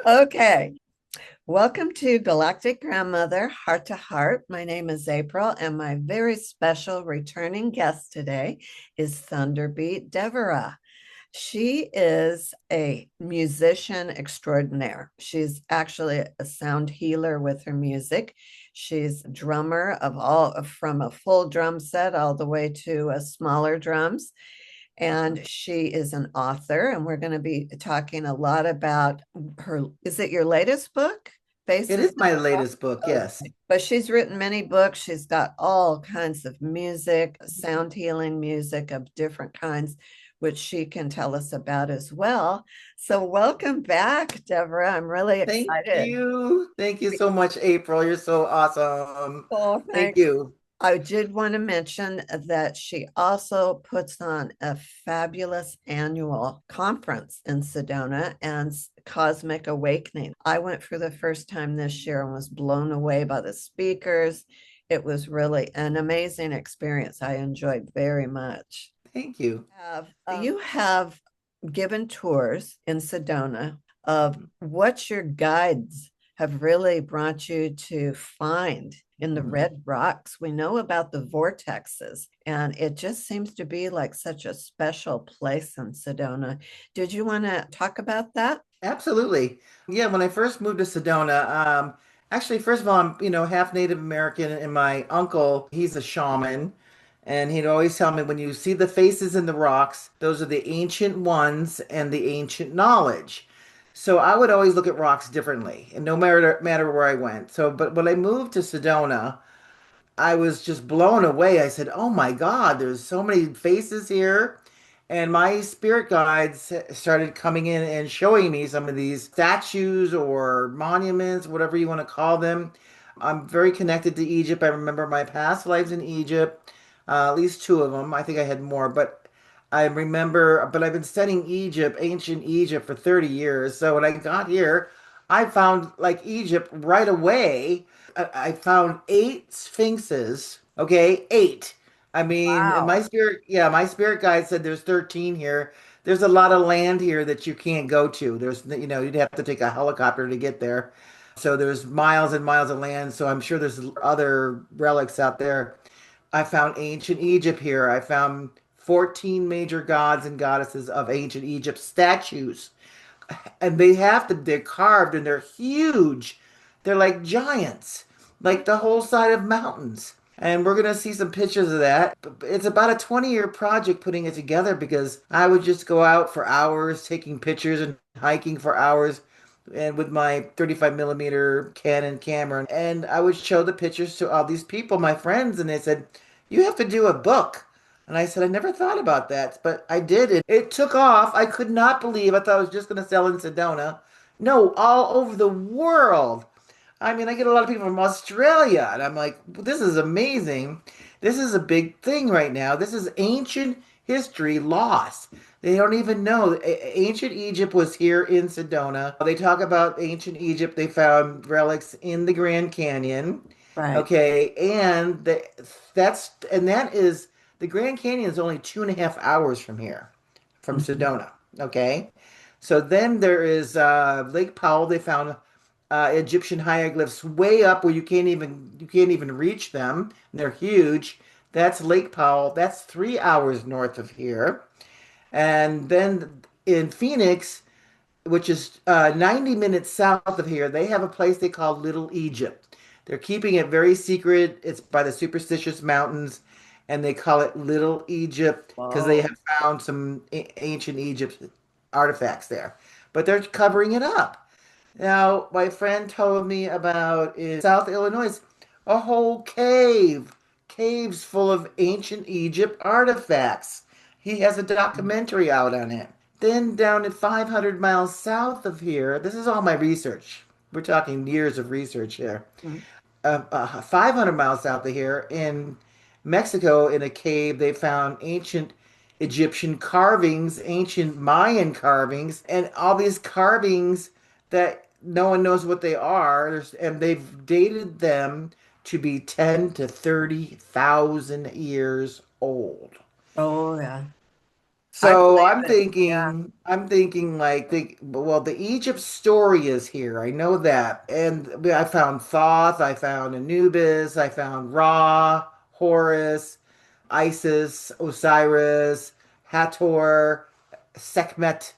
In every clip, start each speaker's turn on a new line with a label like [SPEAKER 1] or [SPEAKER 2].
[SPEAKER 1] Okay. Welcome to Galactic Grandmother Heart to Heart. My name is April, and my very special returning guest today is ThunderBeat Devara. She is a musician extraordinaire. She's actually a sound healer with her music. She's a drummer of all from a full drum set all the way to a smaller drums. And she is an author, and we're going to be talking a lot about her. Is it your latest book?
[SPEAKER 2] It
[SPEAKER 1] Faces.
[SPEAKER 2] is my latest book, yes.
[SPEAKER 1] Okay. But she's written many books. She's got all kinds of music, sound healing music of different kinds, which she can tell us about as well. So, welcome back, Deborah. I'm really
[SPEAKER 2] Thank
[SPEAKER 1] excited.
[SPEAKER 2] you. Thank you so much, April. You're so awesome.
[SPEAKER 1] Oh,
[SPEAKER 2] Thank
[SPEAKER 1] thanks.
[SPEAKER 2] you.
[SPEAKER 1] I did want to mention that she also puts on a fabulous annual conference in Sedona and Cosmic Awakening. I went for the first time this year and was blown away by the speakers. It was really an amazing experience. I enjoyed very much.
[SPEAKER 2] Thank you.
[SPEAKER 1] You have given tours in Sedona of what your guides have really brought you to find in the
[SPEAKER 2] Mhm.
[SPEAKER 1] red rocks. We know about the vortexes, and it just seems to be like such a special place in Sedona. Did you want to talk about that?
[SPEAKER 2] Absolutely. Yeah, when I first moved to Sedona, actually, first of all, I'm, half Native American, and my uncle, he's a shaman, and he'd always tell me when you see the faces in the rocks, those are the ancient ones and the ancient knowledge. So I would always look at rocks differently, and no matter where I went. So, but when I moved to Sedona, I was just blown away. I said, "Oh my God, there's so many faces here." And my spirit guides started coming in and showing me some of these statues or monuments, whatever you want to call them. I'm very connected to Egypt. I remember my past lives in Egypt, at least two of them. I think I had more, but I remember, but I've been studying Egypt, ancient Egypt, for 30 years. So when I got here, I found like Egypt right away. I found eight sphinxes. Okay, eight. I mean, and
[SPEAKER 1] Wow.
[SPEAKER 2] my spirit guide said there's 13 here. There's a lot of land here that you can't go to. You'd have to take a helicopter to get there. So there's miles and miles of land. So I'm sure there's other relics out there. I found ancient Egypt here. I found 14 major gods and goddesses of ancient Egypt statues. And they're carved and they're huge. They're like giants, like the whole side of mountains. And we're gonna see some pictures of that. It's about a 20-year project putting it together because I would just go out for hours taking pictures and hiking for hours and with my 35 millimeter Canon camera. And I would show the pictures to all these people, my friends, and they said, "You have to do a book." And I said, "I never thought about that, but I did. It took off. I could not believe. I thought I was just going to sell in Sedona. No, all over the world. I mean, I get a lot of people from Australia, and I'm like, this is amazing. This is a big thing right now. This is ancient history lost. They don't even know. Ancient Egypt was here in Sedona. They talk about ancient Egypt. They found relics in the Grand Canyon.
[SPEAKER 1] Right.
[SPEAKER 2] Okay, that is the Grand Canyon is only 2.5 hours from here, from
[SPEAKER 1] Mhm.
[SPEAKER 2] Sedona. Okay, so then there is Lake Powell. They found Egyptian hieroglyphs way up where you can't even reach them. They're huge. That's Lake Powell. That's 3 hours north of here. And then in Phoenix, which is 90 minutes south of here, they have a place they call Little Egypt. They're keeping it very secret. It's by the Superstitious Mountains, and they call it Little Egypt because they
[SPEAKER 1] Whoa.
[SPEAKER 2] have found some ancient Egypt artifacts there. But they're covering it up. Now, my friend told me about in South Illinois, a whole caves full of ancient Egypt artifacts. He has a documentary out on it. Then down at 500 miles south of here, this is all my research. We're talking years of research here.
[SPEAKER 1] Mhm.
[SPEAKER 2] 500 miles south of here in Mexico, in a cave, they found ancient Egyptian carvings, ancient Mayan carvings, and all these carvings that no one knows what they are. And they've dated them to be 10 to 30,000 years old.
[SPEAKER 1] Oh, yeah. I
[SPEAKER 2] So
[SPEAKER 1] believe
[SPEAKER 2] I'm
[SPEAKER 1] it. Yeah.
[SPEAKER 2] thinking, I'm thinking like well, the Egypt story is here. I know that. And I found Thoth, I found Anubis, I found Ra, Horus, Isis, Osiris, Hathor, Sekhmet.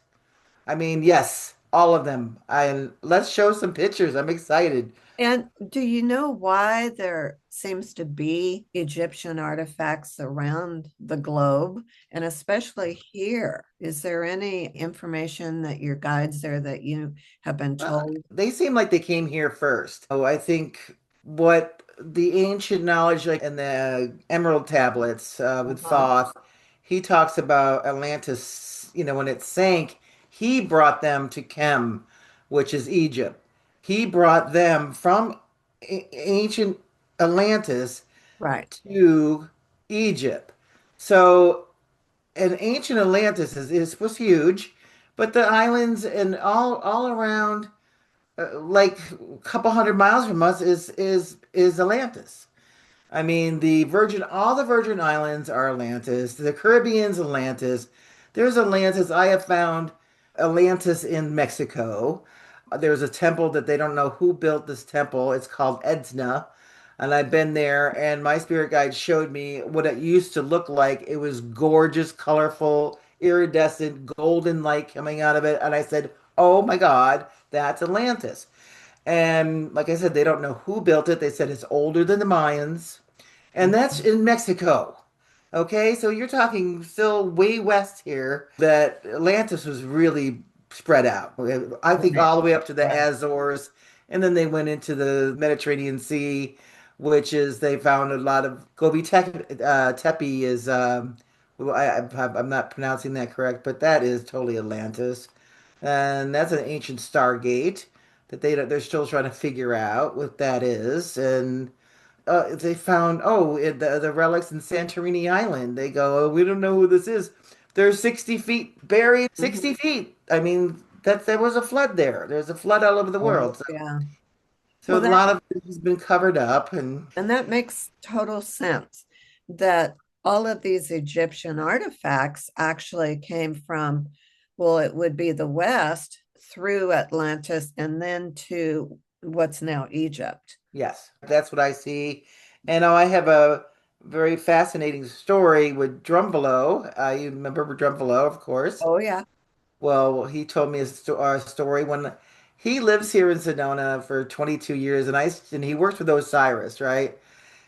[SPEAKER 2] I mean, yes, all of them. And let's show some pictures. I'm excited.
[SPEAKER 1] And do you know why there seems to be Egyptian artifacts around the globe and especially here? Is there any information that your guides there that you have been told?
[SPEAKER 2] They seem like they came here first. Oh, I think what the ancient knowledge, like in the Emerald tablets with
[SPEAKER 1] Uh-huh.
[SPEAKER 2] Thoth, he talks about Atlantis. When it sank, he brought them to Kem, which is Egypt. He brought them from ancient Atlantis
[SPEAKER 1] Right.
[SPEAKER 2] to Egypt. So, and ancient Atlantis was huge, but the islands and all around like a couple hundred miles from us is Atlantis. I mean, all the Virgin Islands are Atlantis. The Caribbean's Atlantis. There's Atlantis. I have found Atlantis in Mexico. There's a temple that they don't know who built this temple. It's called Edna. And I've been there, and my spirit guide showed me what it used to look like. It was gorgeous, colorful, iridescent, golden light coming out of it. And I said, "Oh my God, that's Atlantis." And like I said, they don't know who built it. They said it's older than the Mayans. And that's
[SPEAKER 1] Mhm.
[SPEAKER 2] in Mexico. Okay, so you're talking still way west here that Atlantis was really spread out. I think
[SPEAKER 1] Right.
[SPEAKER 2] all the way up to the
[SPEAKER 1] Right.
[SPEAKER 2] Azores, and then they went into the Mediterranean Sea, which is they found a lot of Tepe is well, I'm not pronouncing that correct, but that is totally Atlantis, and that's an ancient stargate that they're still trying to figure out what that is, and they found the relics in Santorini Island. They go, "Oh, we don't know who this is. They're 60 feet buried. 60
[SPEAKER 1] Mhm.
[SPEAKER 2] feet. I mean, there was a flood there. There's a flood all over the
[SPEAKER 1] Oh,
[SPEAKER 2] world.
[SPEAKER 1] yeah.
[SPEAKER 2] So
[SPEAKER 1] Well,
[SPEAKER 2] a lot of it has been covered up, and
[SPEAKER 1] that makes total sense that all of these Egyptian artifacts actually came from, well, it would be the West through Atlantis and then to what's now Egypt.
[SPEAKER 2] yes, that's what I see. And I have a very fascinating story with Drumbelow. You remember Drumbelow, of course.
[SPEAKER 1] Oh, yeah.
[SPEAKER 2] Well, he told me a story when he lives here in Sedona for 22 years, and he works with Osiris, right?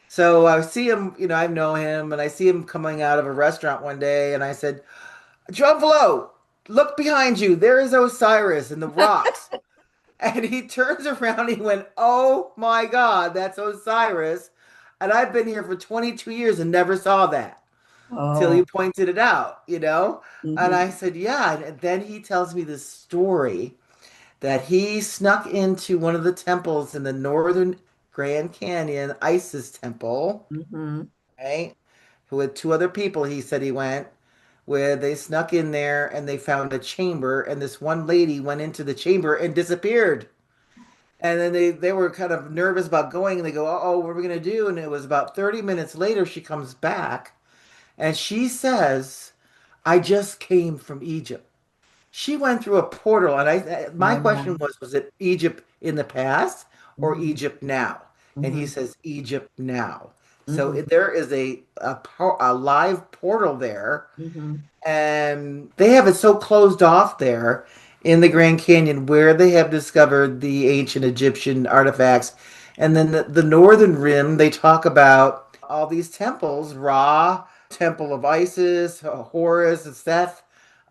[SPEAKER 2] So I see him, I know him, and I see him coming out of a restaurant one day, and I said, "Drumflo, look behind you. There is Osiris in the rocks." And he turns around, he went, "Oh my God, that's Osiris." And I've been here for 22 years and never saw that till you
[SPEAKER 1] Oh,
[SPEAKER 2] pointed it out. And I
[SPEAKER 1] mhm,
[SPEAKER 2] said, "Yeah." And then he tells me this story that he snuck into one of the temples in the northern Grand Canyon, Isis temple,
[SPEAKER 1] mhm.
[SPEAKER 2] right? With two other people, he said he went, where they snuck in there and they found a chamber, and this one lady went into the chamber and disappeared. And then they were kind of nervous about going, and they go, "Oh, what are we gonna do?" And it was about 30 minutes later, she comes back and she says, "I just came from Egypt." She went through a portal, and my question
[SPEAKER 1] Wow.
[SPEAKER 2] was it Egypt in the past or
[SPEAKER 1] Mhm,
[SPEAKER 2] Egypt now? And he
[SPEAKER 1] mhm,
[SPEAKER 2] says Egypt now. So
[SPEAKER 1] mhm,
[SPEAKER 2] there is a live portal there,
[SPEAKER 1] mhm,
[SPEAKER 2] and they have it so closed off there in the Grand Canyon where they have discovered the ancient Egyptian artifacts. And then the northern rim, they talk about all these temples, Ra, Temple of Isis, Horus, and Seth.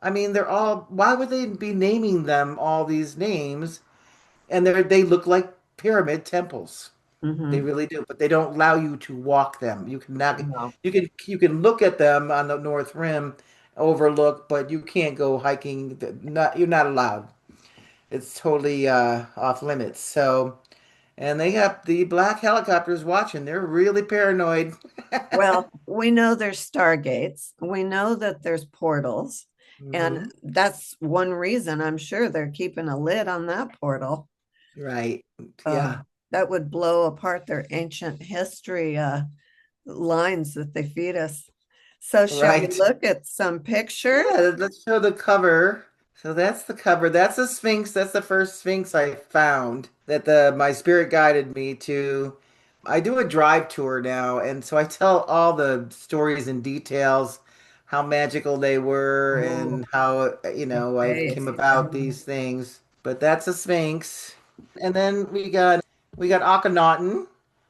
[SPEAKER 2] I mean, they're all, why would they be naming them all these names? And they look like pyramid temples. They
[SPEAKER 1] mhm.
[SPEAKER 2] really do, but they don't allow you to walk them. You cannot.
[SPEAKER 1] No.
[SPEAKER 2] You can look at them on the North Rim, overlook, but you can't go hiking. You're not allowed. It's totally off limits. So, and they have the black helicopters watching. They're really paranoid.
[SPEAKER 1] Well, we know there's stargates. We know that there's portals. And
[SPEAKER 2] Hmm.
[SPEAKER 1] that's one reason I'm sure they're keeping a lid on that portal.
[SPEAKER 2] Right.
[SPEAKER 1] Uh,
[SPEAKER 2] Yeah.
[SPEAKER 1] that would blow apart their ancient history lines that they feed us. So shall we
[SPEAKER 2] Right.
[SPEAKER 1] look at some pictures?
[SPEAKER 2] Yeah, let's show the cover. So that's the cover. That's a Sphinx. That's the first Sphinx I found that the my spirit guided me to. I do a drive tour now, and so I tell all the stories and details, how magical they were,
[SPEAKER 1] Oh,
[SPEAKER 2] and how, I came
[SPEAKER 1] face.
[SPEAKER 2] about these things. But that's a Sphinx. And then we got Akhenaten.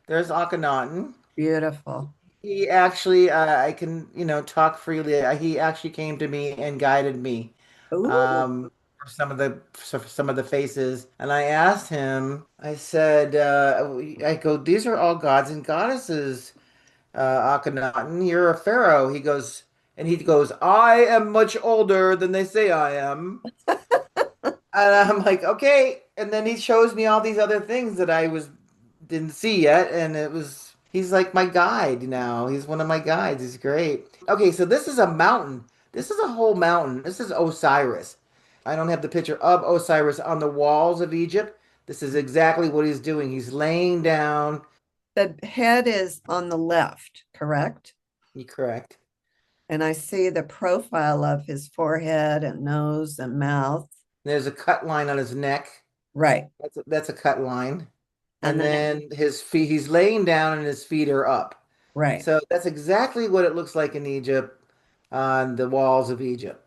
[SPEAKER 2] There's Akhenaten.
[SPEAKER 1] Beautiful.
[SPEAKER 2] He actually, I can, talk freely. He actually came to me and guided me
[SPEAKER 1] Ooh,
[SPEAKER 2] for some of the faces, and I asked him. I said, I go, these are all gods and goddesses, Akhenaten. You're a pharaoh. He goes, I am much older than they say I am. And I'm like, okay. And then he shows me all these other things that I was didn't see yet, and he's like my guide now. He's one of my guides. He's great. Okay, so this is a mountain. This is a whole mountain. This is Osiris. I don't have the picture of Osiris on the walls of Egypt. This is exactly what he's doing. He's laying down.
[SPEAKER 1] the head is on the left, correct?
[SPEAKER 2] You're correct.
[SPEAKER 1] And I see the profile of his forehead and nose and mouth.
[SPEAKER 2] There's a cut line on his neck.
[SPEAKER 1] Right.
[SPEAKER 2] That's a cut line.
[SPEAKER 1] And
[SPEAKER 2] And
[SPEAKER 1] then,
[SPEAKER 2] then his feet, he's laying down and his feet are up.
[SPEAKER 1] right.
[SPEAKER 2] So that's exactly what it looks like in Egypt on the walls of Egypt.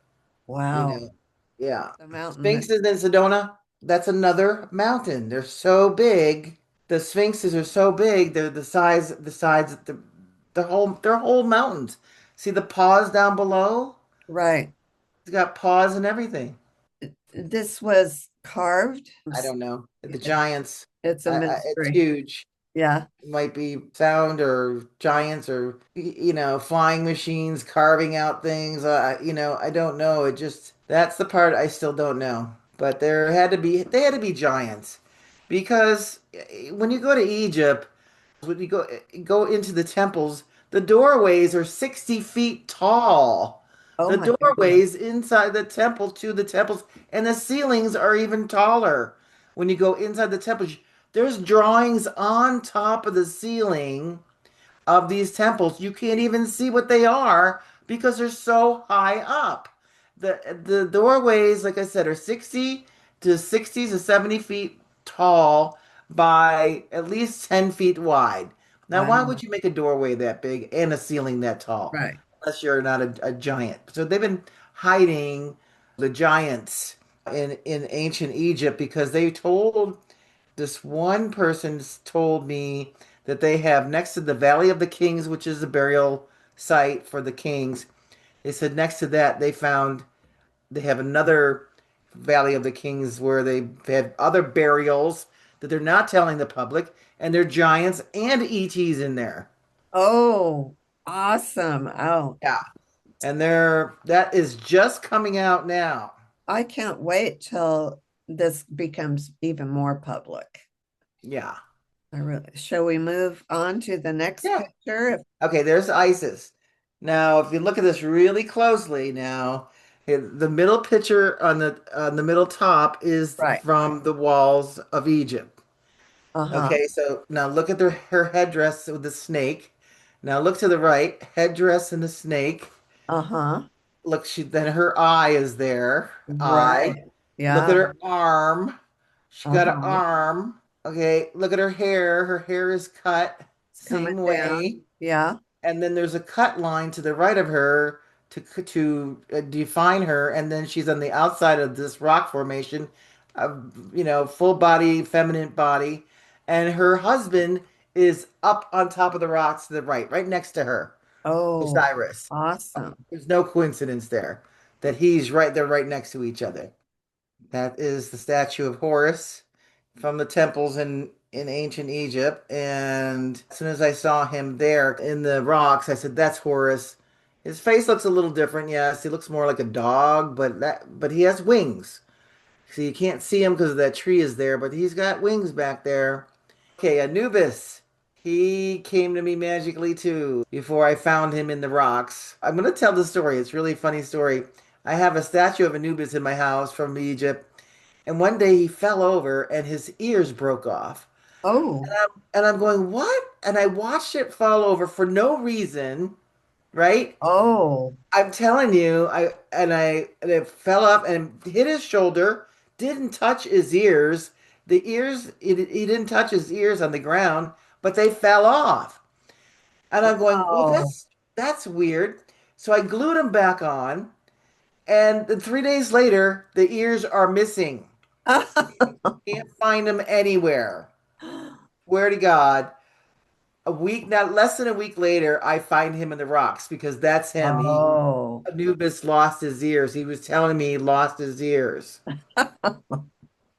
[SPEAKER 2] You
[SPEAKER 1] Wow.
[SPEAKER 2] know, yeah.
[SPEAKER 1] The mountain.
[SPEAKER 2] Sphinxes in Sedona, that's another mountain. They're so big. The sphinxes are so big. They're the size, they're whole mountains. See the paws down below?
[SPEAKER 1] Right.
[SPEAKER 2] It's got paws and everything.
[SPEAKER 1] This was carved.
[SPEAKER 2] I don't know. The giants,
[SPEAKER 1] It's a
[SPEAKER 2] it's
[SPEAKER 1] mystery.
[SPEAKER 2] huge.
[SPEAKER 1] Yeah.
[SPEAKER 2] It might be sound or giants or flying machines carving out things. I don't know. That's the part I still don't know. But they had to be giants because when you go to Egypt, when you go into the temples, the doorways are 60 feet tall.
[SPEAKER 1] Oh
[SPEAKER 2] The
[SPEAKER 1] my goodness.
[SPEAKER 2] doorways inside the temple to the temples, and the ceilings are even taller. When you go inside the temples, there's drawings on top of the ceiling of these temples. You can't even see what they are because they're so high up. The doorways, like I said, are 60 to 70 feet tall by at least 10 feet wide. Now, why
[SPEAKER 1] Wow.
[SPEAKER 2] would you make a doorway that big and a ceiling that tall?
[SPEAKER 1] Right.
[SPEAKER 2] Unless you're not a giant. So they've been hiding the giants in ancient Egypt because they told this one person told me that they have next to the Valley of the Kings, which is the burial site for the kings. They said next to that they have another Valley of the Kings where they have other burials that they're not telling the public, and they're giants and ETs in there.
[SPEAKER 1] Oh, awesome. Oh,
[SPEAKER 2] Yeah, and that is just coming out now.
[SPEAKER 1] I can't wait till this becomes even more public.
[SPEAKER 2] Yeah,
[SPEAKER 1] I really, shall we move on to the next
[SPEAKER 2] yeah.
[SPEAKER 1] picture?
[SPEAKER 2] Okay, there's Isis. Now, if you look at this really closely now, the middle picture on the middle top is
[SPEAKER 1] Right.
[SPEAKER 2] from the walls of Egypt.
[SPEAKER 1] Uh-huh.
[SPEAKER 2] Okay, so now look at her headdress with the snake. Now look to the right, headdress and the snake.
[SPEAKER 1] Uh-huh.
[SPEAKER 2] Look, then her eye is there. Eye.
[SPEAKER 1] Right.
[SPEAKER 2] Look at
[SPEAKER 1] Yeah.
[SPEAKER 2] her arm. She got an
[SPEAKER 1] Uh-huh.
[SPEAKER 2] arm. Okay, look at her hair. Her hair is cut
[SPEAKER 1] It's coming
[SPEAKER 2] same
[SPEAKER 1] down.
[SPEAKER 2] way.
[SPEAKER 1] Yeah.
[SPEAKER 2] And then there's a cut line to the right of her to define her, and then she's on the outside of this rock formation, full body, feminine body, and her husband is up on top of the rocks to the right, right next to her,
[SPEAKER 1] Oh,
[SPEAKER 2] Osiris.
[SPEAKER 1] awesome.
[SPEAKER 2] There's no coincidence there that he's right there, right next to each other. That is the statue of Horus from the temples in ancient Egypt. And as soon as I saw him there in the rocks, I said, "That's Horus." His face looks a little different. Yes, he looks more like a dog, but he has wings. So you can't see him because that tree is there, but he's got wings back there. Okay, Anubis. He came to me magically too before I found him in the rocks. I'm going to tell the story. It's a really funny story. I have a statue of Anubis in my house from Egypt, and one day he fell over and his ears broke off.
[SPEAKER 1] Oh,
[SPEAKER 2] And I'm going, what? And I watched it fall over for no reason. right?
[SPEAKER 1] Oh.
[SPEAKER 2] I'm telling you, and it fell off and hit his shoulder, didn't touch his ears. The ears, he didn't touch his ears on the ground, but they fell off. And I'm going, well,
[SPEAKER 1] Wow.
[SPEAKER 2] that's weird. So I glued them back on, and then 3 days later, the ears are missing. Can't find them anywhere. Swear to God. A week, not less than a week later, I find him in the rocks because that's him.
[SPEAKER 1] Oh.
[SPEAKER 2] Anubis lost his ears. He was telling me he lost his ears.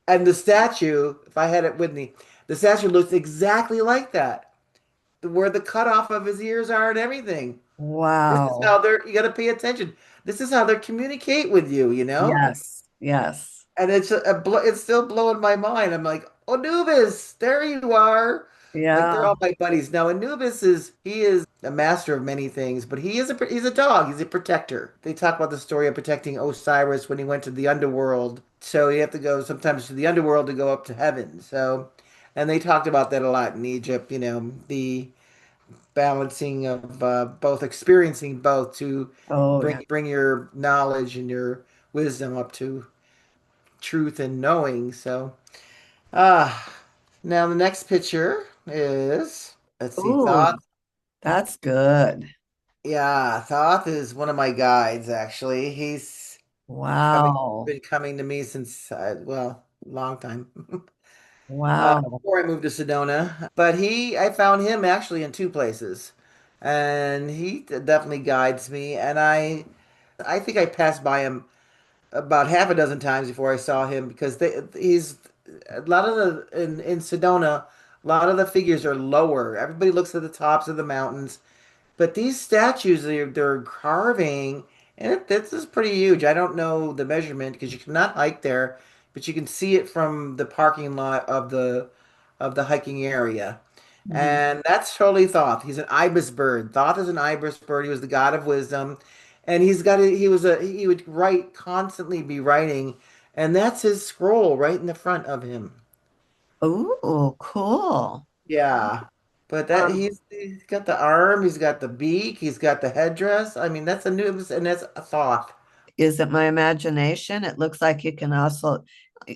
[SPEAKER 2] And the statue, if I had it with me, the statue looks exactly like that, where the cutoff of his ears are and everything. This is
[SPEAKER 1] Wow.
[SPEAKER 2] how you got to pay attention. This is how they communicate with you, you know?
[SPEAKER 1] Yes. Yes.
[SPEAKER 2] And it's still blowing my mind. I'm like, Anubis, there you are. Like they're
[SPEAKER 1] Yeah.
[SPEAKER 2] all my buddies. Now he is a master of many things, but he's a dog. He's a protector. They talk about the story of protecting Osiris when he went to the underworld. So you have to go sometimes to the underworld to go up to heaven. So, and they talked about that a lot in Egypt. The balancing of both experiencing both to
[SPEAKER 1] Oh, yeah.
[SPEAKER 2] bring your knowledge and your wisdom up to truth and knowing. So, ah, now the next picture is, let's see,
[SPEAKER 1] Ooh,
[SPEAKER 2] Thoth.
[SPEAKER 1] that's good.
[SPEAKER 2] Yeah, Thoth is one of my guides, actually. He's
[SPEAKER 1] Wow.
[SPEAKER 2] been coming to me since, well, long time.
[SPEAKER 1] Wow.
[SPEAKER 2] Before I moved to Sedona. But I found him actually in two places. And he definitely guides me. And I think I passed by him about half a dozen times before I saw him because he's a lot of in Sedona, a lot of the figures are lower. Everybody looks at the tops of the mountains, but these statues they're carving, and this is pretty huge. I don't know the measurement because you cannot hike there, but you can see it from the parking lot of the hiking area.
[SPEAKER 1] Mhm.
[SPEAKER 2] And that's totally Thoth. He's an ibis bird. Thoth is an ibis bird. He was the god of wisdom, and he would write constantly, be writing, and that's his scroll right in the front of him.
[SPEAKER 1] Ooh, cool.
[SPEAKER 2] Yeah. But that
[SPEAKER 1] Um,
[SPEAKER 2] he's got the arm, he's got the beak, he's got the headdress. I mean, that's a new and that's a Thoth.
[SPEAKER 1] is it my imagination? It looks like you can also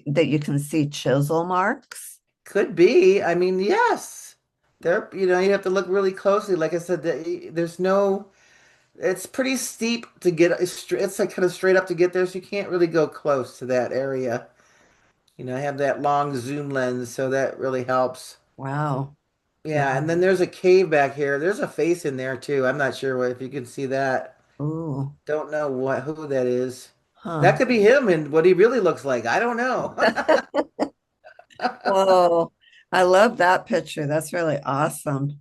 [SPEAKER 1] that you can see chisel marks.
[SPEAKER 2] Could be. I mean, yes. You have to look really closely. Like I said, there's no it's pretty steep to get it's like kind of straight up to get there, so you can't really go close to that area. I have that long zoom lens, so that really helps.
[SPEAKER 1] Wow. Yeah.
[SPEAKER 2] Yeah, and then there's a cave back here. There's a face in there too. I'm not sure if you can see that.
[SPEAKER 1] Ooh.
[SPEAKER 2] Don't know who that is.
[SPEAKER 1] Huh.
[SPEAKER 2] That could be him and what he really looks like. I don't know.
[SPEAKER 1] Whoa. I love that picture. That's really awesome.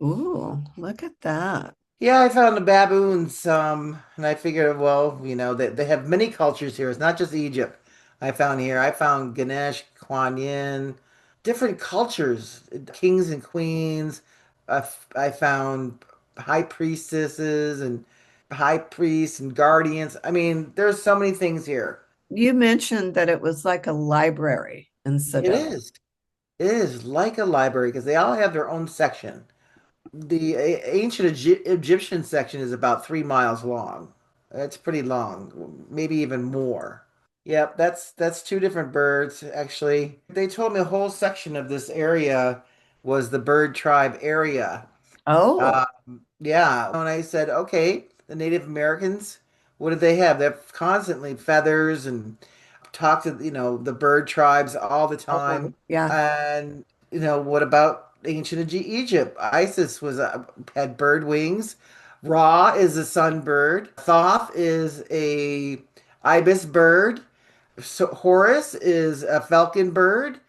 [SPEAKER 1] Ooh, look at that.
[SPEAKER 2] Yeah, I found the baboons, and I figured, well, they have many cultures here. It's not just Egypt. I found Ganesh, Kuan Yin, different cultures, kings and queens. I found high priestesses and high priests and guardians. I mean, there's so many things here.
[SPEAKER 1] You mentioned that it was like a library in
[SPEAKER 2] It
[SPEAKER 1] Sedona.
[SPEAKER 2] is. It is like a library because they all have their own section. The ancient Egyptian section is about 3 miles long. That's pretty long, maybe even more. Yep, that's two different birds actually. They told me a whole section of this area was the bird tribe area.
[SPEAKER 1] Oh,
[SPEAKER 2] Uh, yeah, and I said, okay, the Native Americans, what did they have? They have constantly feathers and talk to, the bird tribes all the
[SPEAKER 1] oh,
[SPEAKER 2] time.
[SPEAKER 1] yeah.
[SPEAKER 2] And, what about ancient Egypt? Isis had bird wings. Ra is a sunbird. Thoth is a ibis bird. So Horus is a falcon bird.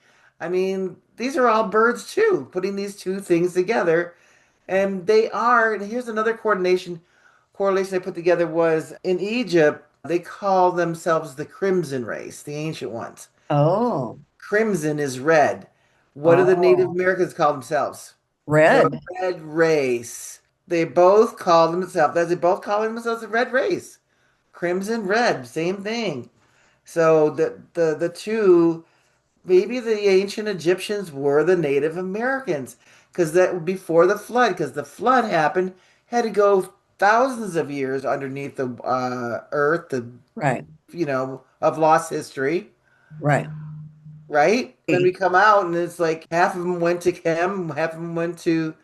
[SPEAKER 2] I mean, these are all birds too. Putting these two things together, and and here's another correlation I put together was in Egypt, they call themselves the Crimson race, the ancient ones.
[SPEAKER 1] Oh,
[SPEAKER 2] Crimson is red. What do the Native
[SPEAKER 1] oh,
[SPEAKER 2] Americans call themselves? The
[SPEAKER 1] red.
[SPEAKER 2] red race. They both call themselves the red race. Crimson, red, same thing. So the two, maybe the ancient Egyptians were the Native Americans because that before the flood, because the flood happened, had to go. thousands of years underneath the earth,
[SPEAKER 1] Right.
[SPEAKER 2] of lost history,
[SPEAKER 1] Right.
[SPEAKER 2] right? Then we come out and it's like half of them went to Chem, half of them went to,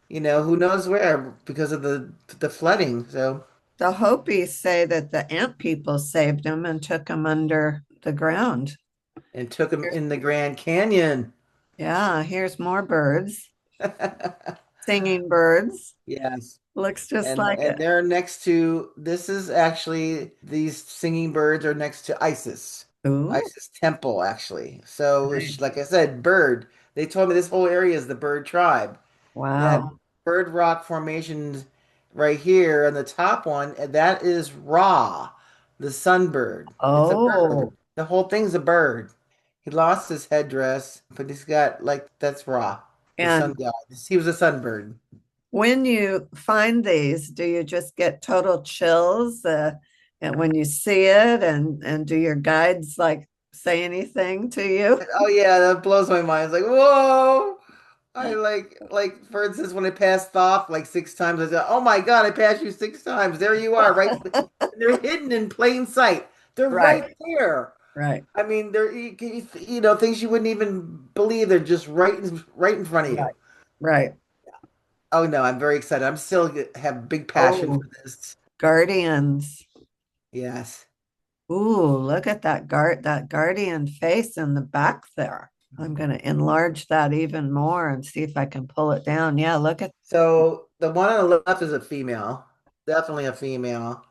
[SPEAKER 2] who knows where because of the flooding. So,
[SPEAKER 1] The Hopis say that the ant people saved them and took them under the ground.
[SPEAKER 2] and took them in the Grand Canyon.
[SPEAKER 1] Yeah, here's more birds, singing birds.
[SPEAKER 2] Yes.
[SPEAKER 1] Looks just
[SPEAKER 2] And
[SPEAKER 1] like
[SPEAKER 2] and
[SPEAKER 1] it.
[SPEAKER 2] they're next to this is actually these singing birds are next to Isis.
[SPEAKER 1] Ooh,
[SPEAKER 2] Isis temple actually. So
[SPEAKER 1] nice.
[SPEAKER 2] like I said, bird. They told me this whole area is the bird tribe. That
[SPEAKER 1] Wow.
[SPEAKER 2] bird rock formation right here on the top one, that is Ra, the sunbird. It's a bird.
[SPEAKER 1] Oh,
[SPEAKER 2] The whole thing's a bird. He lost his headdress, but he's got like that's Ra, the sun
[SPEAKER 1] and
[SPEAKER 2] god. He was a sunbird.
[SPEAKER 1] when you find these, do you just get total chills and when you see it and do your guides like say anything to you?
[SPEAKER 2] Oh yeah, that blows my mind. It's like, whoa. I like for instance when I passed Thoth like 6 times, I said, "Oh my God, I passed you 6 times. There you are, right? They're hidden in plain sight. They're right
[SPEAKER 1] Right,
[SPEAKER 2] there.
[SPEAKER 1] right,
[SPEAKER 2] I mean, they're things you wouldn't even believe. They're just right in front of you.
[SPEAKER 1] right, right.
[SPEAKER 2] Oh no, I'm very excited. I'm still have big passion
[SPEAKER 1] Oh,
[SPEAKER 2] for this.
[SPEAKER 1] guardians.
[SPEAKER 2] Yes.
[SPEAKER 1] Ooh, look at that guardian face in the back there. I'm going to enlarge that even more and see if I can pull it down. Yeah, look at.
[SPEAKER 2] So the one on the left is a female, definitely a female.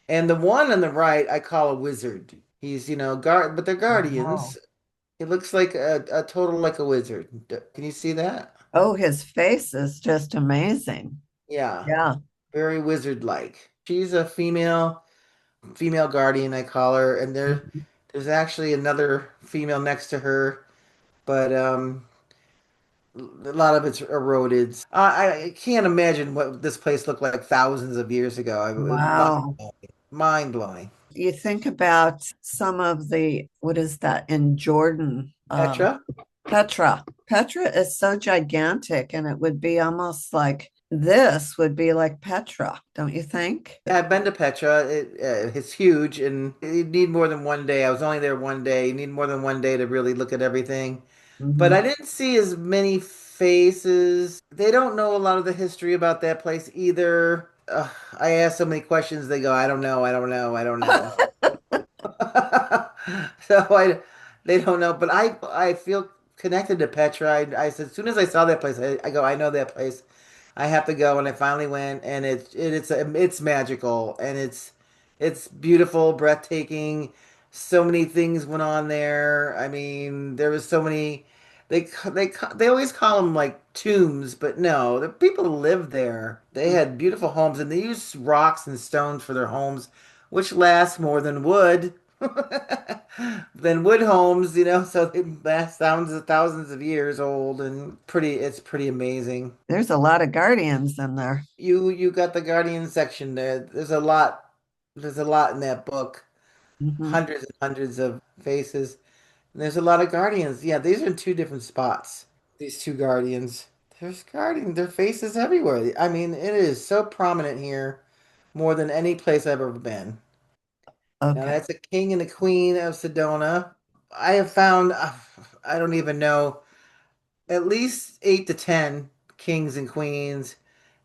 [SPEAKER 2] And the one on the right, I call a wizard. He's, guard, but they're
[SPEAKER 1] Wow.
[SPEAKER 2] guardians. He looks like a total like a wizard. Can you see that?
[SPEAKER 1] Oh, his face is just amazing.
[SPEAKER 2] Yeah,
[SPEAKER 1] Yeah.
[SPEAKER 2] very wizard-like. She's a female guardian, I call her, and
[SPEAKER 1] Mhm.
[SPEAKER 2] there's actually another female next to her, but a lot of it's eroded. I can't imagine what this place looked like thousands of years ago. It was
[SPEAKER 1] Wow.
[SPEAKER 2] mind blowing.
[SPEAKER 1] You think about some of the, what is that in Jordan?
[SPEAKER 2] Petra?
[SPEAKER 1] Petra. Petra is so gigantic, and it would be almost like this would be like Petra, don't you think?
[SPEAKER 2] Yeah, I've been to Petra. It's huge, and you need more than one day. I was only there one day. You need more than one day to really look at everything. But I
[SPEAKER 1] Mhm.
[SPEAKER 2] didn't see as many faces. They don't know a lot of the history about that place either. I ask so many questions. They go, I don't know, I don't know, I don't know. So they don't know. But I feel connected to Petra. I said, as soon as I saw that place, I go, I know that place. I have to go, and I finally went, and it's magical, and it's beautiful, breathtaking. So many things went on there. I mean, there was so many. They always call them like tombs, but no, the people lived there. They had beautiful homes, and they used rocks and stones for their homes, which last more than wood. Than wood homes, so they last thousands of years old and it's pretty amazing.
[SPEAKER 1] There's a lot of guardians in there.
[SPEAKER 2] You got the Guardian section there. There's a lot in that book.
[SPEAKER 1] Mhm.
[SPEAKER 2] Hundreds and hundreds of faces. And there's a lot of Guardians. Yeah, these are in two different spots. These two Guardians. Their faces everywhere. I mean, it is so prominent here more than any place I've ever been. Now
[SPEAKER 1] Okay.
[SPEAKER 2] that's a king and a queen of Sedona. I have found, I don't even know, at least 8 to 10 kings and queens.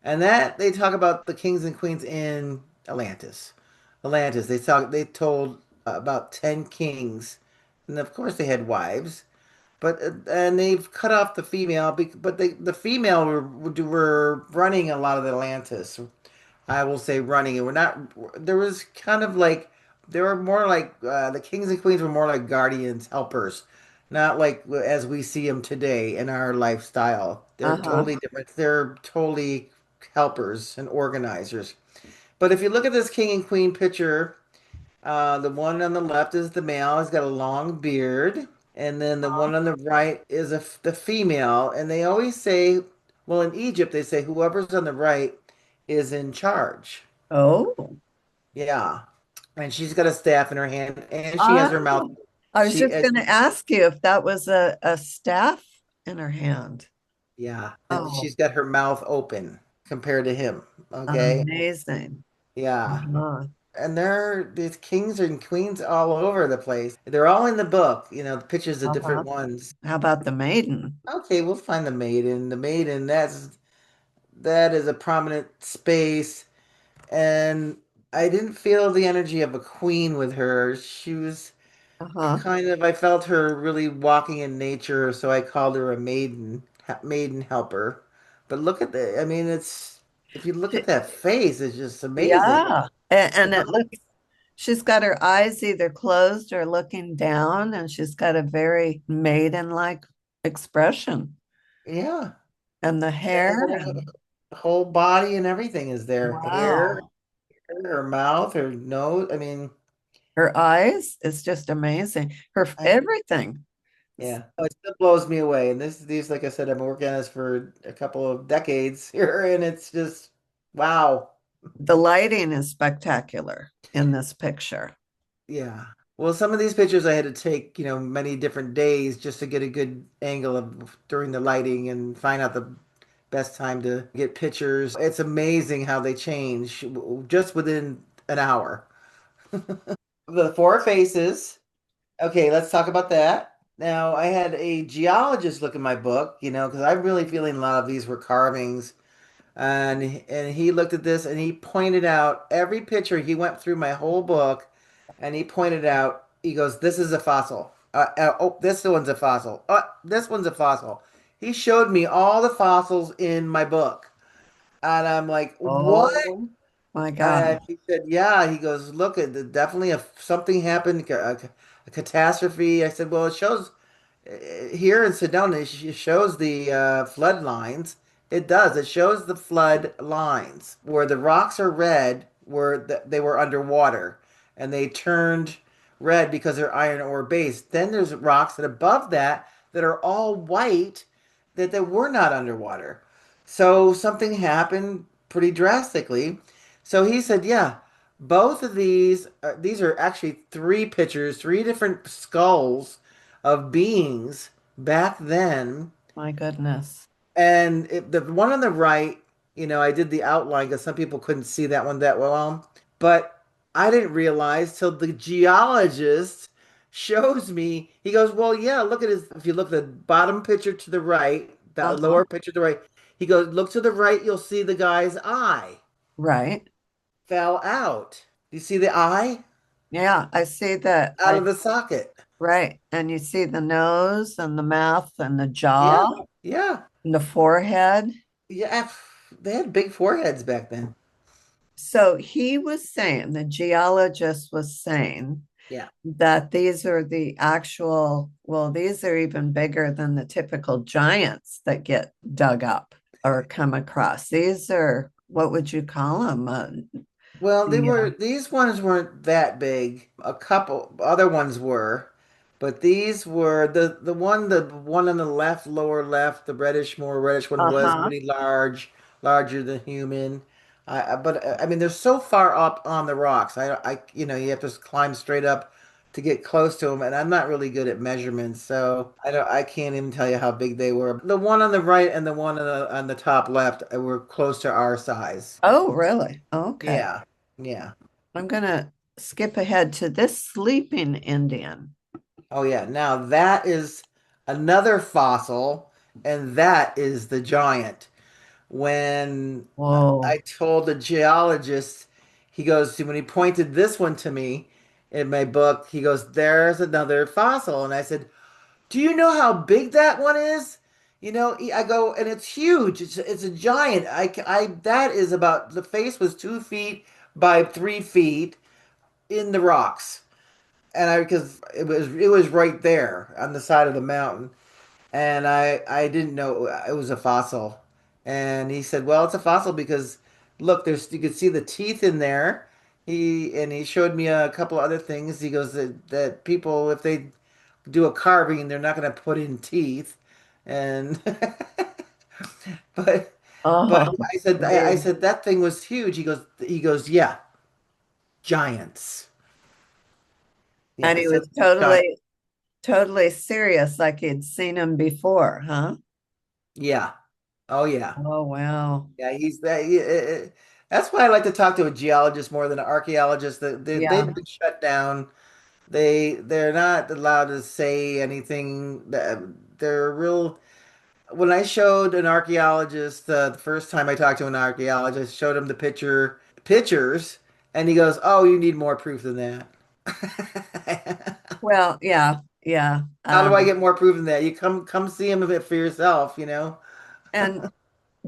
[SPEAKER 2] And that they talk about the kings and queens in Atlantis. Atlantis, they told about 10 kings. And of course they had wives, but and they've cut off the female, but the female were running a lot of Atlantis. I will say running, and we're not. There was kind of like they were more like the kings and queens were more like guardians, helpers, not like as we see them today in our lifestyle. They're
[SPEAKER 1] Uh-huh.
[SPEAKER 2] totally different. They're totally helpers and organizers. But if you look at this king and queen picture, the one on the left is the male. He's got a long beard, and then the one on the right is the female. And they always say, well, in Egypt they say whoever's on the right is in charge.
[SPEAKER 1] Oh.
[SPEAKER 2] Yeah. And she's got a staff in her hand and she has her mouth.
[SPEAKER 1] Oh. I was
[SPEAKER 2] She,
[SPEAKER 1] just going to ask you if that was a staff in her hand.
[SPEAKER 2] yeah. And
[SPEAKER 1] Oh,
[SPEAKER 2] she's got her mouth open. compared to him. Okay.
[SPEAKER 1] Amazing.
[SPEAKER 2] Yeah.
[SPEAKER 1] Uh-huh.
[SPEAKER 2] And there's kings and queens all over the place. They're all in the book, the pictures of
[SPEAKER 1] Uh-huh.
[SPEAKER 2] different ones.
[SPEAKER 1] How about the maiden?
[SPEAKER 2] Okay, we'll find the maiden. The maiden, that is a prominent space. And I didn't feel the energy of a queen with her. She was
[SPEAKER 1] Uh-huh.
[SPEAKER 2] I felt her really walking in nature, so I called her a maiden helper. But look at I mean, if you look at
[SPEAKER 1] She-
[SPEAKER 2] that face, it's just amazing.
[SPEAKER 1] yeah. And it looks, she's got her eyes either closed or looking down, and she's got a very maiden-like expression.
[SPEAKER 2] Yeah.
[SPEAKER 1] And the
[SPEAKER 2] And
[SPEAKER 1] hair, and
[SPEAKER 2] the whole body and everything is there. Hair,
[SPEAKER 1] wow.
[SPEAKER 2] her mouth, her nose. I mean,
[SPEAKER 1] Her eyes is just amazing. Her
[SPEAKER 2] I
[SPEAKER 1] everything.
[SPEAKER 2] yeah, it still blows me away. And these, like I said, I've been working on this for a couple of decades here, and it's just wow.
[SPEAKER 1] The lighting is spectacular in this picture.
[SPEAKER 2] Yeah. Well, some of these pictures I had to take, many different days just to get a good angle of during the lighting and find out the best time to get pictures. It's amazing how they change just within an hour. The four faces. Okay, let's talk about that. Now, I had a geologist look at my book, because I'm really feeling a lot of these were carvings. And he looked at this and he pointed out every picture. He went through my whole book and he pointed out, he goes, "This is a fossil. Oh, this one's a fossil. This one's a fossil." He showed me all the fossils in my book. And I'm like, "What?"
[SPEAKER 1] Oh my
[SPEAKER 2] And
[SPEAKER 1] God.
[SPEAKER 2] he said, "Yeah." He goes, "Look, definitely something happened, a catastrophe." I said, "Well, it shows here in Sedona, it shows the flood lines. It does. It shows the flood lines where the rocks are red, where they were underwater, and they turned red because they're iron ore based. Then there's rocks that above that are all white that were not underwater. So something happened pretty drastically. So he said, yeah, both of these are actually three pictures, three different skulls of beings back then.
[SPEAKER 1] My goodness.
[SPEAKER 2] And the one on the right, I did the outline because some people couldn't see that one that well. But I didn't realize till the geologist shows me. He goes, "Well, yeah, look at his. If you look at the bottom picture to the right, the
[SPEAKER 1] Uh-huh.
[SPEAKER 2] lower picture to the right, he goes, look to the right, you'll see the guy's eye
[SPEAKER 1] Right.
[SPEAKER 2] fell out. You see the eye
[SPEAKER 1] Yeah, I see that.
[SPEAKER 2] out of the socket.
[SPEAKER 1] Right. And you see the nose and the mouth and the
[SPEAKER 2] Yeah,
[SPEAKER 1] jaw
[SPEAKER 2] yeah,
[SPEAKER 1] and the forehead.
[SPEAKER 2] yeah. They had big foreheads back then.
[SPEAKER 1] So he was saying, the geologist was saying
[SPEAKER 2] Yeah.
[SPEAKER 1] that these are the actual, well, these are even bigger than the typical giants that get dug up or come across. These are, what would you call them?
[SPEAKER 2] Well,
[SPEAKER 1] The,
[SPEAKER 2] these ones weren't that big. A couple other ones were, but these were the one on the left, lower left, the more reddish one was
[SPEAKER 1] uh-huh.
[SPEAKER 2] pretty large, larger than human. But I mean, they're so far up on the rocks. You have to climb straight up to get close to them, and I'm not really good at measurements, so I can't even tell you how big they were. The one on the right and the one on the top left were close to our size.
[SPEAKER 1] Oh, really? Okay.
[SPEAKER 2] Yeah. Yeah.
[SPEAKER 1] I'm gonna skip ahead to this sleeping Indian.
[SPEAKER 2] Oh yeah. Now that is another fossil, and that is the giant. When I
[SPEAKER 1] Whoa.
[SPEAKER 2] told the geologist, he goes, when he pointed this one to me in my book, he goes, "There's another fossil." And I said, "Do you know how big that one is?" I go, and it's huge. It's a giant. That is about, the face was 2 feet by 3 feet in the rocks. And because it was right there on the side of the mountain, and I didn't know it was a fossil. And he said, "Well, it's a fossil because look, there's you could see the teeth in there." He showed me a couple other things. He goes that people, if they do a carving, they're not going to put in teeth, and but
[SPEAKER 1] Oh,
[SPEAKER 2] I
[SPEAKER 1] really?
[SPEAKER 2] said that thing was huge. He goes, "Yeah, giants."
[SPEAKER 1] And
[SPEAKER 2] Yeah,
[SPEAKER 1] he
[SPEAKER 2] so
[SPEAKER 1] was totally serious, like he'd seen him before, huh?
[SPEAKER 2] yeah. Oh yeah.
[SPEAKER 1] Oh, wow.
[SPEAKER 2] Yeah, he's that. That's why I like to talk to a geologist more than an archaeologist. They've
[SPEAKER 1] Yeah.
[SPEAKER 2] been shut down. They're not allowed to say anything. They're real. When I showed an archaeologist the first time I talked to an archaeologist, showed him the pictures, and he goes, "Oh, you need more proof than that."
[SPEAKER 1] Well, yeah, yeah.
[SPEAKER 2] How do I get more proof than that? You come see him a bit for yourself, you know?
[SPEAKER 1] And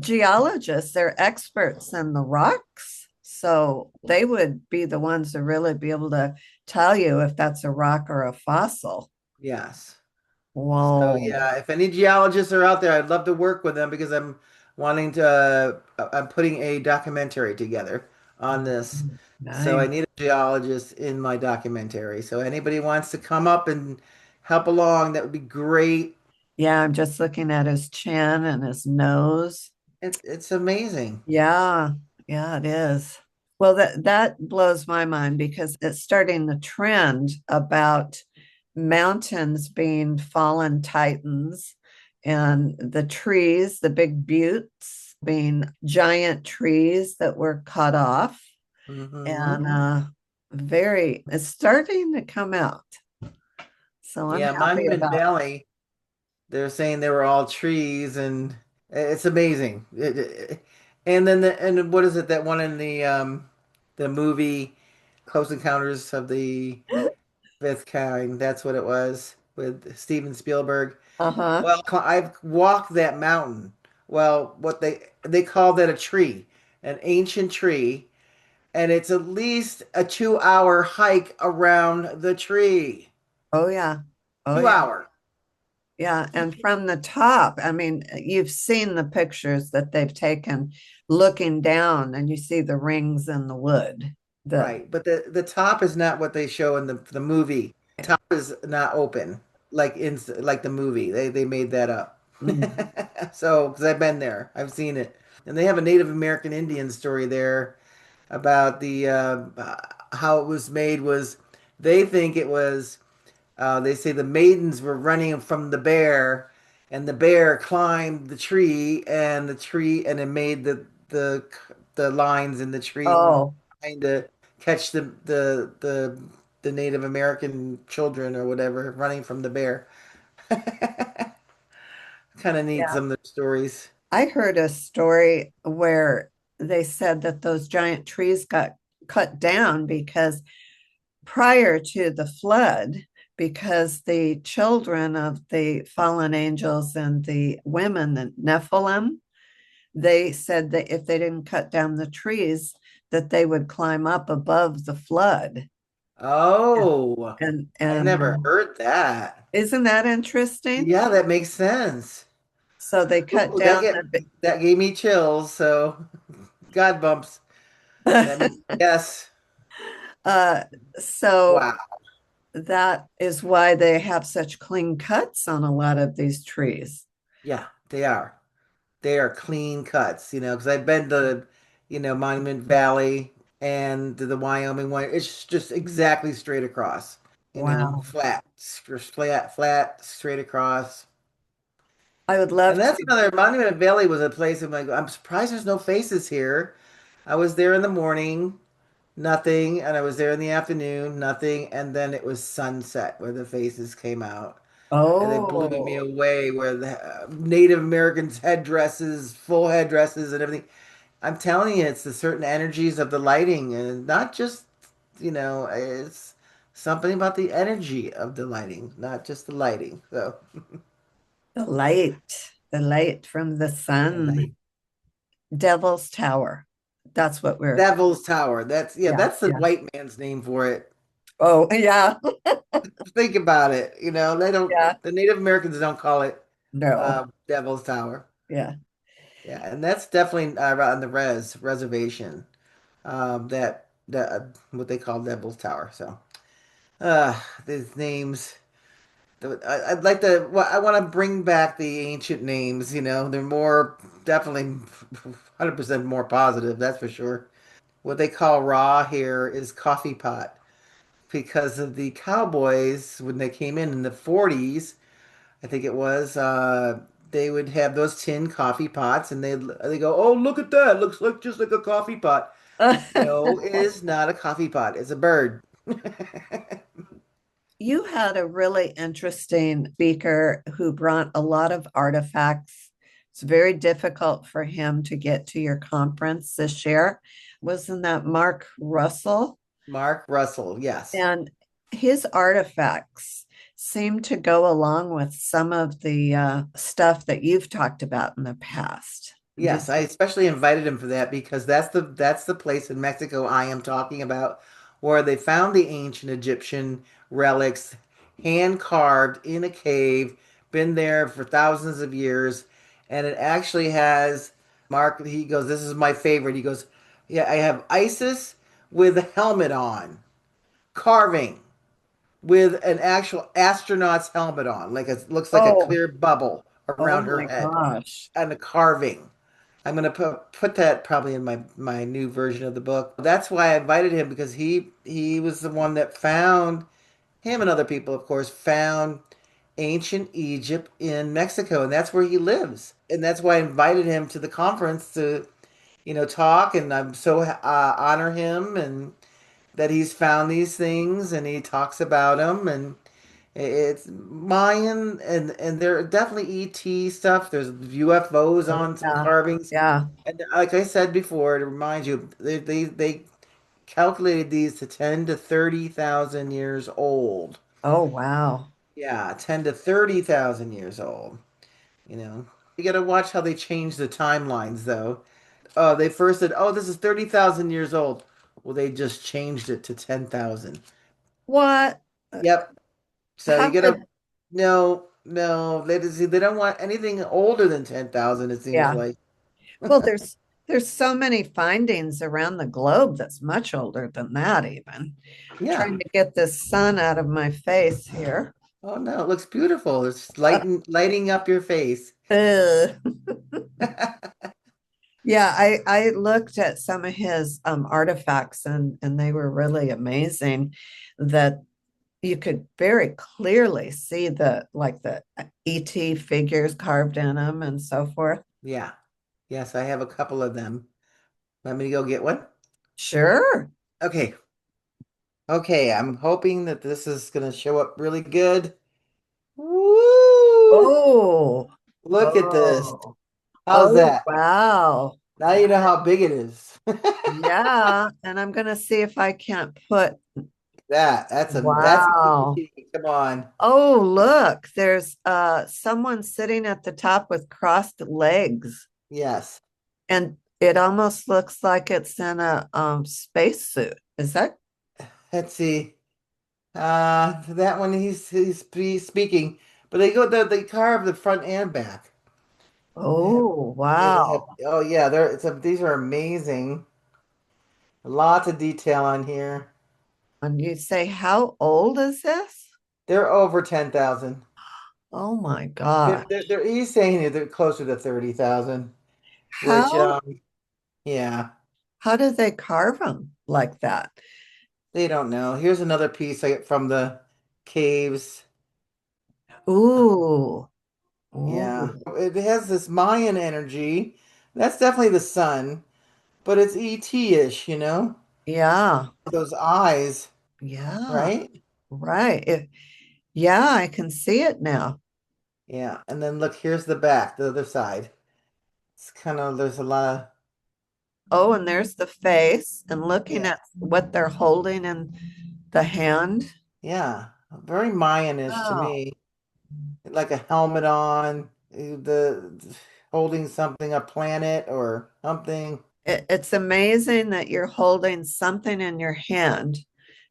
[SPEAKER 1] geologists, they're experts in the rocks. So they would be the ones to really be able to tell you if that's a rock or a fossil.
[SPEAKER 2] Yes. So
[SPEAKER 1] Whoa.
[SPEAKER 2] yeah, if any geologists are out there, I'd love to work with them because I'm putting a documentary together on this. So I
[SPEAKER 1] Nice.
[SPEAKER 2] need a geologist in my documentary. So anybody wants to come up and help along, that would be great.
[SPEAKER 1] Yeah, I'm just looking at his chin and his nose.
[SPEAKER 2] It's amazing.
[SPEAKER 1] Yeah, yeah, it is. Well, that blows my mind because it's starting the trend about mountains being fallen titans and the trees, the big buttes being giant trees that were cut off and
[SPEAKER 2] Hmm.
[SPEAKER 1] very it's starting to come out. So I'm
[SPEAKER 2] Yeah,
[SPEAKER 1] happy
[SPEAKER 2] Monument
[SPEAKER 1] about.
[SPEAKER 2] Valley, they're saying they were all trees and it's amazing. And then and what is it, that one in the movie Close Encounters of the Fifth Kind, that's what it was with Steven Spielberg.
[SPEAKER 1] Uh-huh.
[SPEAKER 2] Well, I've walked that mountain. Well, what they call that a tree, an ancient tree, and it's at least a 2 hour hike around the tree.
[SPEAKER 1] Oh yeah. Oh
[SPEAKER 2] 2
[SPEAKER 1] yeah.
[SPEAKER 2] hour.
[SPEAKER 1] Yeah, and from the top, I mean, you've seen the pictures that they've taken looking down, and you see the rings in the wood. The
[SPEAKER 2] Right, but the top is not what they show in the movie. Top is not open like the movie. They made that up.
[SPEAKER 1] mm,
[SPEAKER 2] So, because I've been there, I've seen it, and they have a Native American Indian story there about the how it was made. Was they think it was they say the maidens were running from the bear, and the bear climbed the tree, and it made the lines in the tree
[SPEAKER 1] oh,
[SPEAKER 2] trying to catch the Native American children or whatever running from the bear. Kind of neat
[SPEAKER 1] yeah.
[SPEAKER 2] some of the stories.
[SPEAKER 1] I heard a story where they said that those giant trees got cut down because prior to the flood, because the children of the fallen angels and the women, the Nephilim, they said that if they didn't cut down the trees, that they would climb up above the flood.
[SPEAKER 2] Oh, I
[SPEAKER 1] And
[SPEAKER 2] never heard that.
[SPEAKER 1] isn't that interesting?
[SPEAKER 2] Yeah, that makes sense.
[SPEAKER 1] So they cut
[SPEAKER 2] Ooh,
[SPEAKER 1] down
[SPEAKER 2] that gave me chills. So God bumps. That means
[SPEAKER 1] the
[SPEAKER 2] yes.
[SPEAKER 1] uh so
[SPEAKER 2] Wow.
[SPEAKER 1] that is why they have such clean cuts on a lot of these trees.
[SPEAKER 2] Yeah, they are. They are clean cuts, because I've been to, Monument Valley and to the Wyoming one. It's just exactly straight across,
[SPEAKER 1] Wow.
[SPEAKER 2] flat, flat, straight across.
[SPEAKER 1] I would
[SPEAKER 2] And
[SPEAKER 1] love
[SPEAKER 2] that's
[SPEAKER 1] to.
[SPEAKER 2] another Monument Valley was a place I'm like, I'm surprised there's no faces here. I was there in the morning, nothing, and I was there in the afternoon, nothing, and then it was sunset where the faces came out. And they blew me
[SPEAKER 1] Oh,
[SPEAKER 2] away where the Native Americans headdresses, full headdresses and everything. I'm telling you, it's the certain energies of the lighting and not just, it's something about the energy of the lighting, not just the lighting. So
[SPEAKER 1] the light from the
[SPEAKER 2] the light.
[SPEAKER 1] sun. Devil's Tower. That's what we're,
[SPEAKER 2] Devil's Tower.
[SPEAKER 1] yeah,
[SPEAKER 2] That's the
[SPEAKER 1] yeah.
[SPEAKER 2] white man's name for it.
[SPEAKER 1] Oh, yeah,
[SPEAKER 2] Think about it. They don't,
[SPEAKER 1] yeah.
[SPEAKER 2] the Native Americans don't call it
[SPEAKER 1] No,
[SPEAKER 2] Devil's Tower.
[SPEAKER 1] yeah.
[SPEAKER 2] Yeah, and that's definitely right on the reservation. That what they call Devil's Tower. So, these names. I'd like to. Well, I want to bring back the ancient names. They're more definitely 100% more positive. That's for sure. What they call raw here is coffee pot because of the cowboys when they came in the 40s. I think it was. they would have those tin coffee pots, and they go, "Oh, look at that! Looks like just like a coffee pot." No, it is not a coffee pot. It's a bird.
[SPEAKER 1] You had a really interesting speaker who brought a lot of artifacts. It's very difficult for him to get to your conference this year. Wasn't that Mark Russell?
[SPEAKER 2] Mark Russell, yes.
[SPEAKER 1] And his artifacts seem to go along with some of the stuff that you've talked about in the past.
[SPEAKER 2] Yes, I especially invited him for that because that's the place in Mexico I am talking about where they found the ancient Egyptian relics hand carved in a cave, been there for thousands of years, and it actually has Mark, he goes, "This is my favorite." He goes, "Yeah, I have Isis with a helmet on, carving with an actual astronaut's helmet on, like it looks like a
[SPEAKER 1] Oh,
[SPEAKER 2] clear bubble
[SPEAKER 1] oh
[SPEAKER 2] around her
[SPEAKER 1] my
[SPEAKER 2] head,
[SPEAKER 1] gosh.
[SPEAKER 2] and a carving." I'm gonna put that probably in my new version of the book. That's why I invited him because he was the one that found him and other people, of course, found ancient Egypt in Mexico, and that's where he lives. And that's why I invited him to the conference to, talk. And I'm so honor him and that he's found these things and he talks about them and it's Mayan and there are definitely ET stuff. There's UFOs
[SPEAKER 1] Oh,
[SPEAKER 2] on some
[SPEAKER 1] yeah.
[SPEAKER 2] carvings.
[SPEAKER 1] Yeah.
[SPEAKER 2] And like I said before, to remind you, they calculated these to 10 to 30,000 years old.
[SPEAKER 1] Oh, wow.
[SPEAKER 2] Yeah, 10 to 30,000 years old, You got to watch how they change the timelines though. They first said, "Oh, this is 30,000 years old." Well, they just changed it to 10,000.
[SPEAKER 1] What?
[SPEAKER 2] Yep. So you
[SPEAKER 1] How
[SPEAKER 2] got to
[SPEAKER 1] could,
[SPEAKER 2] no, no, they don't want anything older than 10,000 it seems
[SPEAKER 1] yeah.
[SPEAKER 2] like.
[SPEAKER 1] Well, there's so many findings around the globe that's much older than that even.
[SPEAKER 2] Yeah.
[SPEAKER 1] Trying to get this sun out of my face here.
[SPEAKER 2] Oh no, it looks beautiful. It's
[SPEAKER 1] Uh,
[SPEAKER 2] lighting up your face.
[SPEAKER 1] ugh. Yeah, I looked at some of his artifacts and they were really amazing that you could very clearly see the ET figures carved in them and so forth.
[SPEAKER 2] Yeah. Yes, I have a couple of them. Let me go get one.
[SPEAKER 1] Sure.
[SPEAKER 2] Okay. Okay, I'm hoping that this is gonna show up really good. Woo!
[SPEAKER 1] Oh,
[SPEAKER 2] Look at this.
[SPEAKER 1] oh,
[SPEAKER 2] How's
[SPEAKER 1] oh,
[SPEAKER 2] that?
[SPEAKER 1] wow.
[SPEAKER 2] Now you know how big it is.
[SPEAKER 1] Yeah. And I'm gonna see if I can't put,
[SPEAKER 2] That's
[SPEAKER 1] wow.
[SPEAKER 2] ET. Come on.
[SPEAKER 1] Oh, look, there's someone sitting at the top with crossed legs,
[SPEAKER 2] Yes.
[SPEAKER 1] and it almost looks like it's in a spacesuit. Is that?
[SPEAKER 2] Let's see. That one he's speaking, but they carve the front and back. They have
[SPEAKER 1] Oh,
[SPEAKER 2] yeah they have
[SPEAKER 1] wow.
[SPEAKER 2] oh yeah these are amazing. Lots of detail on here.
[SPEAKER 1] And you say, how old is this?
[SPEAKER 2] They're over 10,000.
[SPEAKER 1] Oh my gosh.
[SPEAKER 2] He's saying they're closer to 30,000, which
[SPEAKER 1] How
[SPEAKER 2] yeah,
[SPEAKER 1] how do they carve them like that?
[SPEAKER 2] they don't know. Here's another piece I get from the caves.
[SPEAKER 1] Ooh,
[SPEAKER 2] Yeah.
[SPEAKER 1] ooh,
[SPEAKER 2] It has this Mayan energy. That's definitely the sun, but it's ET-ish,
[SPEAKER 1] yeah,
[SPEAKER 2] Those eyes,
[SPEAKER 1] yeah,
[SPEAKER 2] right?
[SPEAKER 1] right. Yeah, I can see it now.
[SPEAKER 2] Yeah. And then look, here's the back, the other side. It's kind of there's a lot of
[SPEAKER 1] Oh, and there's the face, and looking
[SPEAKER 2] yeah.
[SPEAKER 1] at what they're holding in the hand.
[SPEAKER 2] Yeah. Very Mayan-ish to
[SPEAKER 1] Wow.
[SPEAKER 2] me. Like a helmet on, the holding something, a planet or something.
[SPEAKER 1] It's amazing that you're holding something in your hand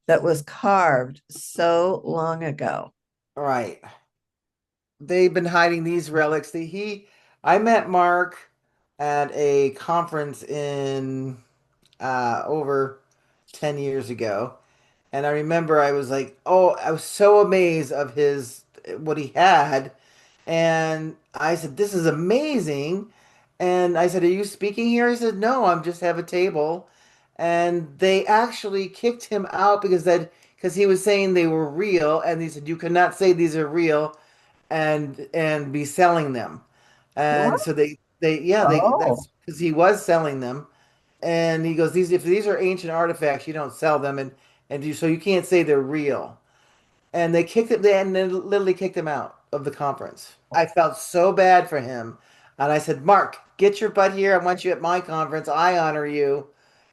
[SPEAKER 1] that was carved so long ago.
[SPEAKER 2] Right. They've been hiding these relics. I met Mark at a conference in over 10 years ago. And I remember I was like, oh, I was so amazed of what he had. And I said, this is amazing. And I said, are you speaking here? He said, no, I'm just have a table. And they actually kicked him out because he was saying they were real. And he said, you cannot say these are real and be selling them. And
[SPEAKER 1] What?
[SPEAKER 2] so they
[SPEAKER 1] Oh,
[SPEAKER 2] that's because he was selling them. And he goes, these if these are ancient artifacts, you don't sell them, so you can't say they're real. And they kicked it, and then literally kicked him out of the conference. I felt so bad for him, and I said, Mark, get your butt here. I want you at my conference. I honor you,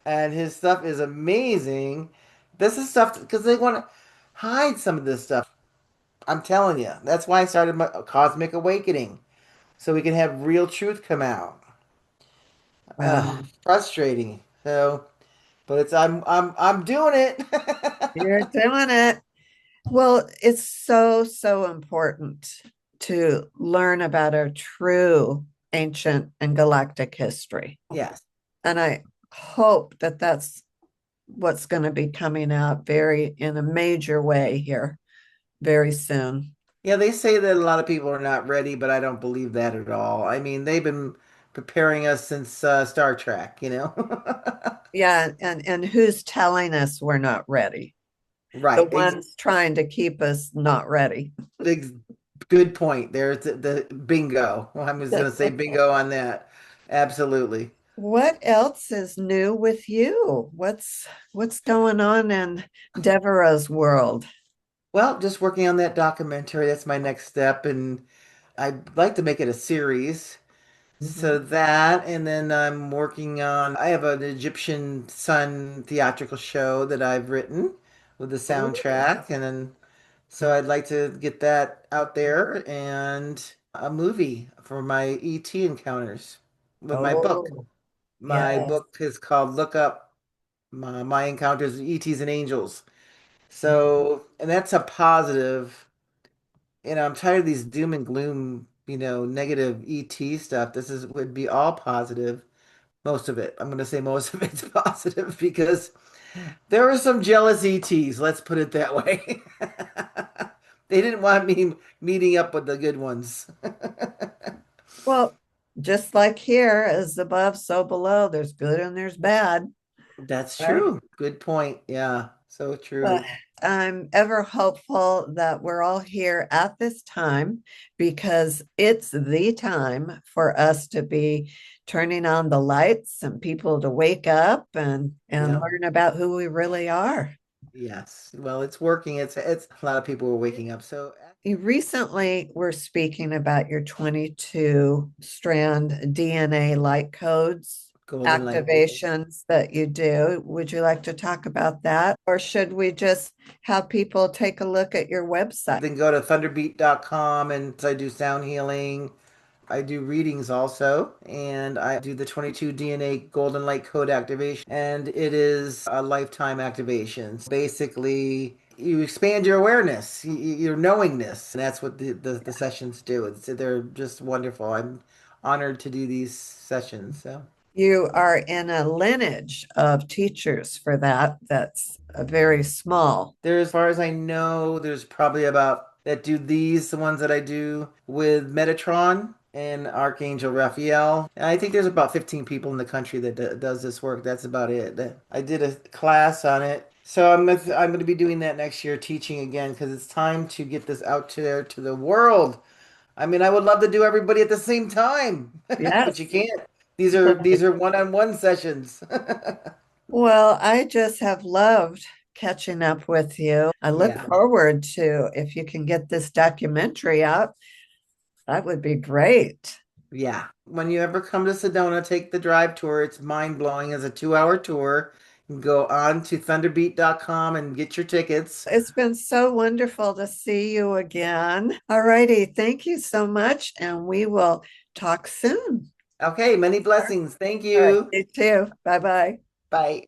[SPEAKER 2] and his stuff is amazing. This is stuff because they want to hide some of this stuff. I'm telling you, that's why I started my Cosmic Awakening, so we can have real truth come out.
[SPEAKER 1] well,
[SPEAKER 2] Frustrating. So, but I'm doing it.
[SPEAKER 1] you're doing it. Well, it's so, so important to learn about our true ancient and galactic history.
[SPEAKER 2] Yes.
[SPEAKER 1] And I hope that that's what's going to be coming out very in a major way here very soon.
[SPEAKER 2] Yeah, they say that a lot of people are not ready, but I don't believe that at all. I mean, they've been preparing us since Star Trek, you know?
[SPEAKER 1] Yeah, and who's telling us we're not ready? The
[SPEAKER 2] Right.
[SPEAKER 1] ones trying to keep us not ready.
[SPEAKER 2] Ex good point. There's the bingo. Well, I was going to say bingo on that. Absolutely.
[SPEAKER 1] What else is new with you? What's going on in Devara's world?
[SPEAKER 2] Well, just working on that documentary. That's my next step, and I'd like to make it a series. So
[SPEAKER 1] Mhm.
[SPEAKER 2] that, and then I'm working on, I have an Egyptian Sun theatrical show that I've written with the
[SPEAKER 1] Ooh.
[SPEAKER 2] soundtrack, and then so I'd like to get that out there and a movie for my ET encounters with my book.
[SPEAKER 1] Oh,
[SPEAKER 2] My
[SPEAKER 1] yes.
[SPEAKER 2] book is called Look Up My Encounters with ETs and Angels. So, and that's a positive. I'm tired of these doom and gloom, negative ET stuff. This is would be all positive. Most of it. I'm going to say most of it's positive because there were some jealous ETs, let's put it that way. They didn't want me meeting up with the good ones.
[SPEAKER 1] Well, just like here, as above, so below, there's good and there's bad,
[SPEAKER 2] That's
[SPEAKER 1] right?
[SPEAKER 2] true. Good point. Yeah, so
[SPEAKER 1] But
[SPEAKER 2] true.
[SPEAKER 1] I'm ever hopeful that we're all here at this time because it's the time for us to be turning on the lights and people to wake up and
[SPEAKER 2] Yeah.
[SPEAKER 1] learn about who we really are.
[SPEAKER 2] Yes. Well, it's working. It's a lot of people are waking up. So
[SPEAKER 1] You recently were speaking about your 22 strand DNA light codes
[SPEAKER 2] golden light.
[SPEAKER 1] activations that you do. Would you like to talk about that? Or should we just have people take a look at your website?
[SPEAKER 2] Then go to thunderbeat.com and I do sound healing. I do readings also, and I do the 22 DNA Golden Light Code activation, and it is a lifetime activation. So basically, you expand your awareness, your knowingness, and that's what the sessions do. They're just wonderful. I'm honored to do these sessions. So.
[SPEAKER 1] You are in a lineage of teachers for that. That's very small.
[SPEAKER 2] As far as I know, there's probably about that do these, the ones that I do with Metatron and Archangel Raphael. And I think there's about 15 people in the country that does this work. That's about it. I did a class on it. So I'm going to be doing that next year, teaching again, because it's time to get this out to there to the world. I mean, I would love to do everybody at the same time, but you
[SPEAKER 1] Yes.
[SPEAKER 2] can't. These are one-on-one sessions.
[SPEAKER 1] Well, I just have loved catching up with you. I look
[SPEAKER 2] Yeah.
[SPEAKER 1] forward to if you can get this documentary out, that would be great.
[SPEAKER 2] Yeah. When you ever come to Sedona, take the drive tour. It's mind-blowing. It's a 2-hour tour. You can go on to thunderbeat.com and get your tickets.
[SPEAKER 1] It's been so wonderful to see you again. All righty. Thank you so much. And we will talk soon.
[SPEAKER 2] Okay, many blessings. Thank
[SPEAKER 1] All right.
[SPEAKER 2] you.
[SPEAKER 1] You too. Bye bye.
[SPEAKER 2] Bye.